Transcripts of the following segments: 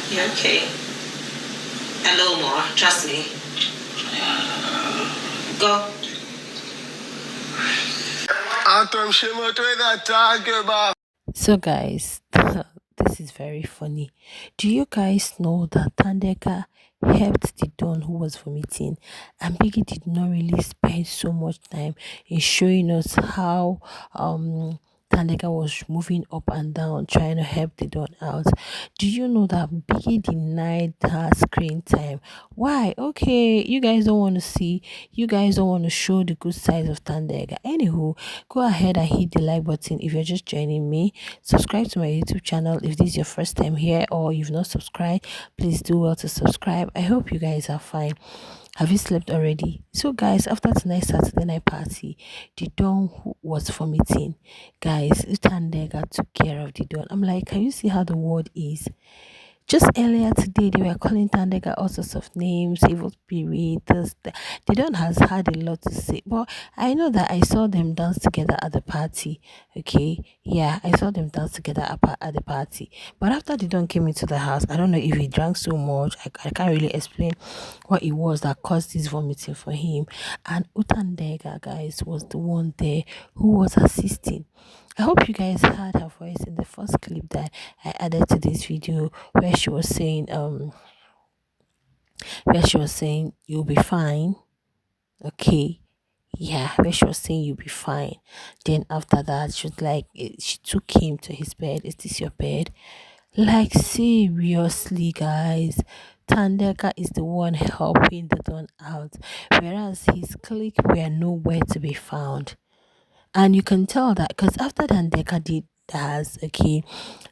You're okay. A little more, trust me. Go. So guys, this is very funny. Do you guys know that Tandeka helped the Don who was vomiting, and Biggie did not really spend so much time in showing us how Tandeka was moving up and down trying to help the Don out. Do you know that Biggie denied her screen time? Why? Okay, you guys don't want to see, you guys don't want to show the good sides of Tandega. Anywho, go ahead and hit the like button if you're just joining me. Subscribe to my YouTube channel if this is your first time here or you've not subscribed. Please do well to subscribe. I hope you guys are fine. Have you slept already? So guys, after tonight's Saturday night party, the Don who was vomiting. Guys, Tandega took care of the Don. I'm like, can you see how the world is? Just earlier today, they were calling Tandega all sorts of names, evil spirit, this, that. They don't has had a lot to say. But I know that I saw them dance together at the party. Okay, yeah, I saw them dance together at the party. But after they don't came into the house, I don't know if he drank so much. I can't really explain what it was that caused this vomiting for him. And Utandega, guys, was the one there who was assisting. I hope you guys heard her voice in the first clip that I added to this video where she was saying you'll be fine. Okay. Yeah, where she was saying you'll be fine. Then after that, she was like she took him to his bed. Is this your bed? Like seriously, guys. Tandeka is the one helping the Don out, whereas his clique were nowhere to be found. And you can tell that because after Thandeka did that, okay,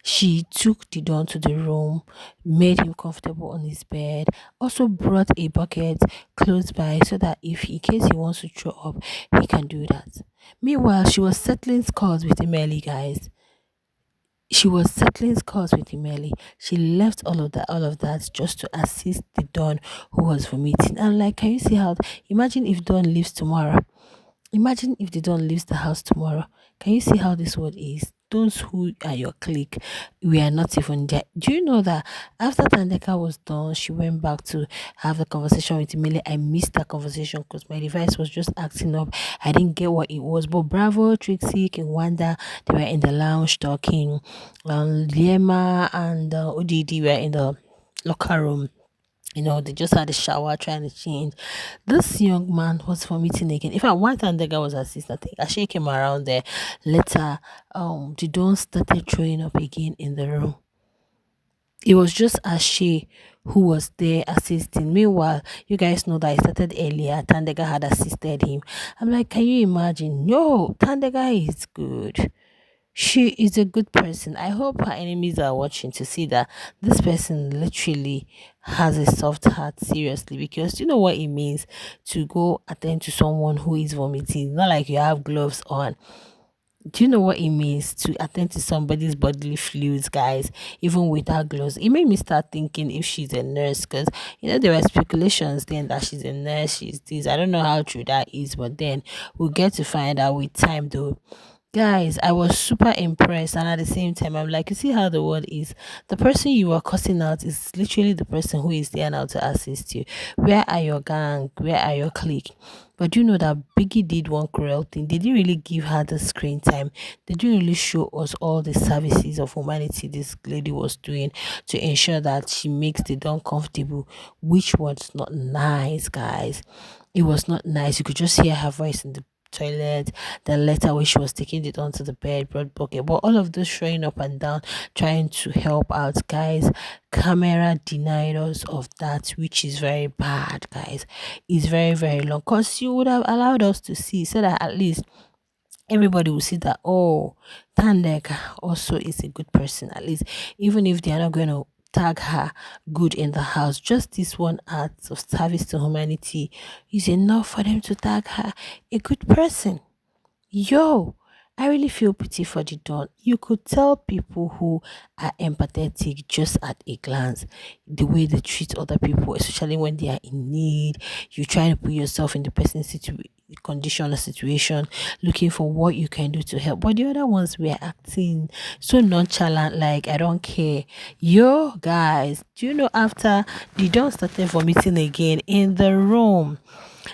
she took the Don to the room, made him comfortable on his bed, also brought a bucket close by so that if in case he wants to throw up, he can do that. Meanwhile, she was settling scores with Emily, guys. She was settling scores with Emily. She left all of that just to assist the Don who was vomiting. And like, can you see how? Imagine if Don leaves tomorrow. Imagine if they don't leave the house tomorrow. Can you see how this world is? Those who are your clique, we are not even there. Do you know that after Tandeka was done, she went back to have a conversation with Emily? I missed that conversation because my device was just acting up. I didn't get what it was. But Bravo, Trixie, and Wanda, they were in the lounge talking. Liema and ODD were in the locker room. They just had a shower trying to change. This young man was vomiting again. In fact, one time the guy was assistant. I think Ashe came around there. Later, the don started throwing up again in the room. It was just Ashe who was there assisting. Meanwhile, you guys know that I started earlier. Tandega had assisted him. I'm like, can you imagine? No, Tandega is good. She is a good person. I hope her enemies are watching to see that this person literally has a soft heart, seriously, because you know what it means to go attend to someone who is vomiting. Not like you have gloves on. Do you know what it means to attend to somebody's bodily fluids, guys, even without gloves? It made me start thinking if she's a nurse, because there were speculations then that she's a nurse, she's this. I don't know how true that is, but then we'll get to find out with time, though. Guys, I was super impressed, and at the same time, I'm like, you see how the world is. The person you are cussing out is literally the person who is there now to assist you. Where are your gang? Where are your clique? But do you know that Biggie did one cruel thing? They didn't really give her the screen time. They didn't really show us all the services of humanity this lady was doing to ensure that she makes the don comfortable, which was not nice, guys. It was not nice. You could just hear her voice in the toilet, then later when she was taking it onto the bed, brought bucket. But all of this showing up and down, trying to help out, guys. Camera denied us of that, which is very bad, guys. It's very, very long. Because you would have allowed us to see so that at least everybody will see that, oh, Tandeka also is a good person, at least, even if they are not going to tag her good in the house. Just this one act of service to humanity is enough for them to tag her a good person. Yo, I really feel pity for the Don. You could tell people who are empathetic just at a glance, the way they treat other people, especially when they are in need. You try to put yourself in the person's condition or situation, looking for what you can do to help. But the other ones were acting so nonchalant, like I don't care. Yo, guys, do you know after the Don started vomiting again in the room?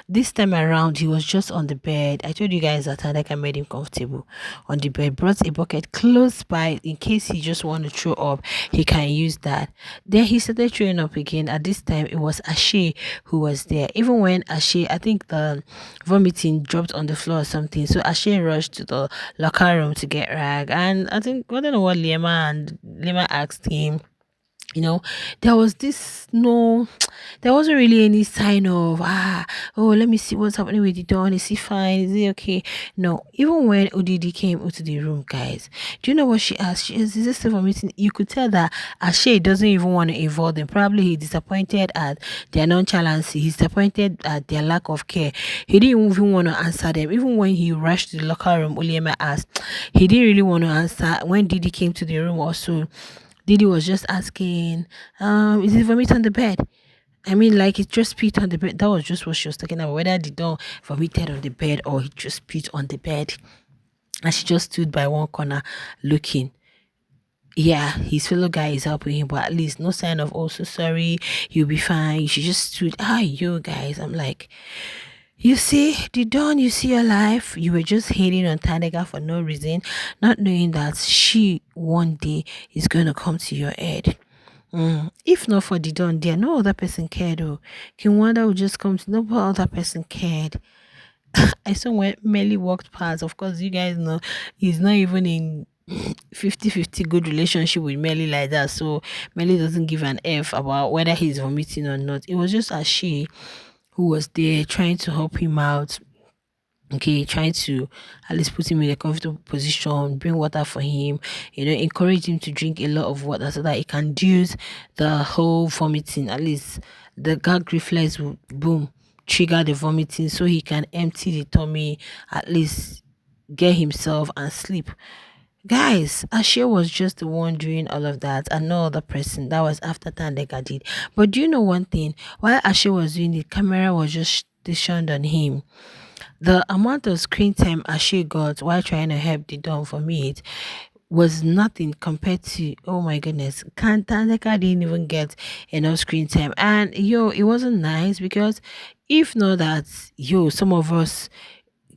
This time around, he was just on the bed. I told you guys that Tandeka made him comfortable on the bed, brought a bucket close by in case he just want to throw up. He can use that. Then he started throwing up again. At this time, it was Ashe who was there. Even when Ashe, I think the vomiting dropped on the floor or something. So Ashe rushed to the locker room to get rag. And I think, I don't know what Lema asked him, you know, there was this no, there wasn't really any sign of oh, let me see what's happening with the Don. Is he fine? Is he okay? No. Even when ODD came into the room, guys, do you know what she asked? She asked, is this still for meeting? You could tell that Ashe doesn't even want to involve them. Probably he's disappointed at their nonchalance. He's disappointed at their lack of care. He didn't even want to answer them. Even when he rushed to the locker room, Uliema asked, he didn't really want to answer. When Didi came to the room also, Didi was just asking, is it vomit on the bed? I mean, like it just spit on the bed. That was just what she was talking about. Whether the dog vomited on the bed or he just spit on the bed. And she just stood by one corner looking. Yeah, his fellow guy is helping him, but at least no sign of, oh, so sorry, you'll be fine. She just stood, you guys. I'm like, you see, the dawn you see your life, you were just hating on Tandega for no reason, not knowing that she one day is going to come to your head. If not for the Don, there no other person cared. Oh, Kinwanda would just come to no other person cared. I saw when Melly walked past. Of course, you guys know he's not even in 50-50 good relationship with Melly like that. So Melly doesn't give an F about whether he's vomiting or not. It was just as she who was there trying to help him out, okay, trying to at least put him in a comfortable position, bring water for him, encourage him to drink a lot of water so that he can reduce the whole vomiting. At least the gag reflex will boom trigger the vomiting so he can empty the tummy, at least get himself and sleep. Guys, Ashe was just the one doing all of that and no other person. That was after Tandega did. But do you know one thing? While Ashe was doing it, camera was just stationed on him. The amount of screen time Ashe got while trying to help the Don for me it was nothing compared to, oh my goodness, Tandeka didn't even get enough screen time. And it wasn't nice because if not that, some of us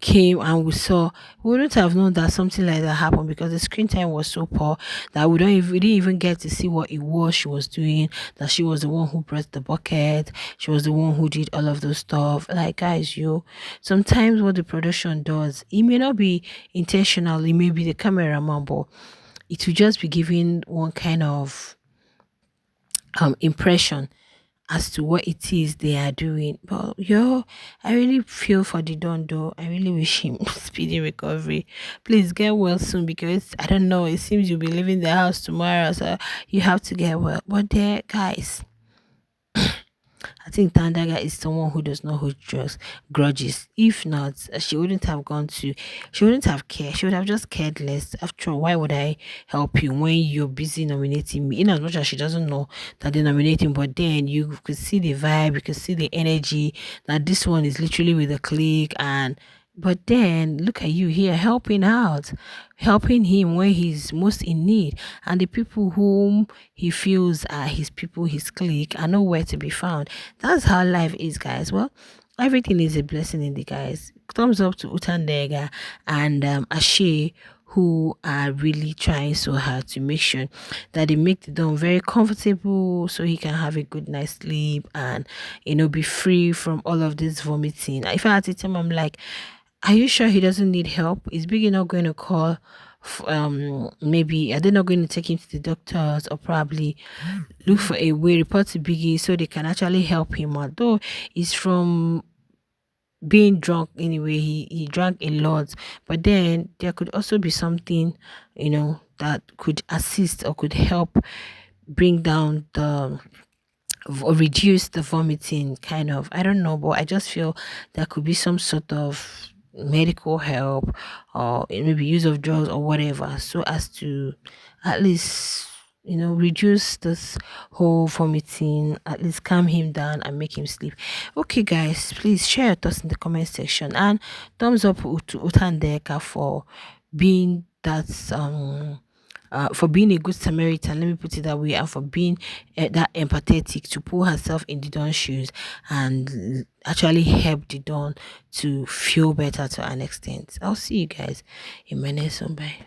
came and we saw, we wouldn't have known that something like that happened because the screen time was so poor that we didn't even get to see what it was she was doing, that she was the one who brought the bucket, she was the one who did all of those stuff. Like, guys, sometimes what the production does, it may not be intentional, it may be the cameraman, but it will just be giving one kind of impression as to what it is they are doing. But I really feel for the Don though. I really wish him speedy recovery. Please get well soon because I don't know. It seems you'll be leaving the house tomorrow, so you have to get well. But there, guys, I think Tandega is someone who does not hold grudges. If not, she wouldn't have cared. She would have just cared less. After all, why would I help you when you're busy nominating me? In as much as she doesn't know that they're nominating, but then you could see the vibe, you could see the energy that this one is literally with the clique and but then look at you here helping out, helping him when he's most in need. And the people whom he feels are his people, his clique, are nowhere to be found. That's how life is, guys. Well, everything is a blessing in the guys. Thumbs up to Tandega and Ashe, who are really trying so hard to make sure that they make the Don very comfortable so he can have a good night's sleep and be free from all of this vomiting. If I had to tell him, I'm like, are you sure he doesn't need help? Is Biggie not going to call? Maybe are they not going to take him to the doctors or probably look for a way report to Biggie so they can actually help him? Although it's from being drunk anyway, he drank a lot, but then there could also be something that could assist or could help bring down the or reduce the vomiting kind of. I don't know, but I just feel there could be some sort of medical help or maybe use of drugs or whatever, so as to at least reduce this whole vomiting, at least calm him down and make him sleep. Okay guys, please share your thoughts in the comment section, and thumbs up to Tandeka for being that for being a good Samaritan, let me put it that way, and for being that empathetic to put herself in the Don's shoes and actually help the Don to feel better to an extent. I'll see you guys in my next one. Bye.